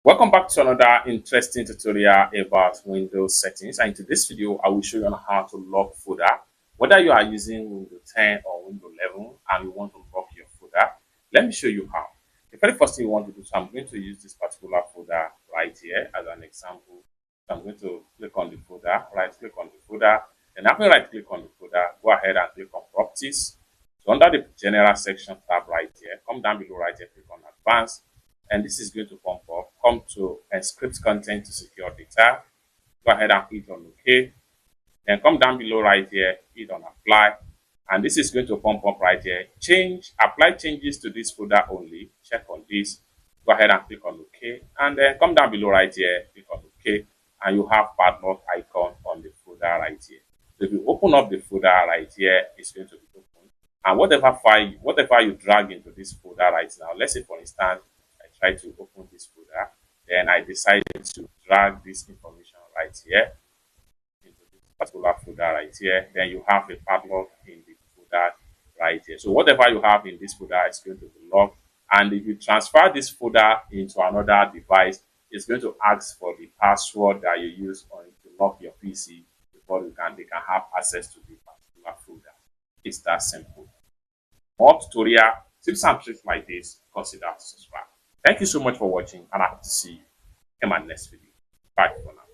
Welcome back to another interesting tutorial about Windows settings, and in today's video I will show you on how to lock folder. Whether you are using Windows 10 or Windows 11 and you want to lock your folder, let me show you how. The very first thing you want to do, so I'm going to use this particular folder right here as an example. So I'm going to click on the folder, right click on the folder, then after right click on the folder, go ahead and click on properties. So under the general section tab right here, come down below right here, click on advanced, and this is going to pump up. Come to encrypt content to secure data. Go ahead and hit on OK. Then come down below right here, hit on apply, and this is going to pump up right here. Apply changes to this folder only. Check on this. Go ahead and click on OK, and then come down below right here, click on OK, and you have padlock icon on the folder right here. So if you open up the folder right here, it's going to be open, and whatever you drag into this folder right now, let's say for instance I try to open this folder, then I decided to drag this information right here into this particular folder right here. Then you have a padlock in the folder right here. So whatever you have in this folder is going to be locked. And if you transfer this folder into another device, it's going to ask for the password that you use on to lock your PC before they can have access to the particular folder. It's that simple. More tutorial tips and tricks like this, consider to subscribe. Thank you so much for watching, and I hope to see you in my next video. Bye for now.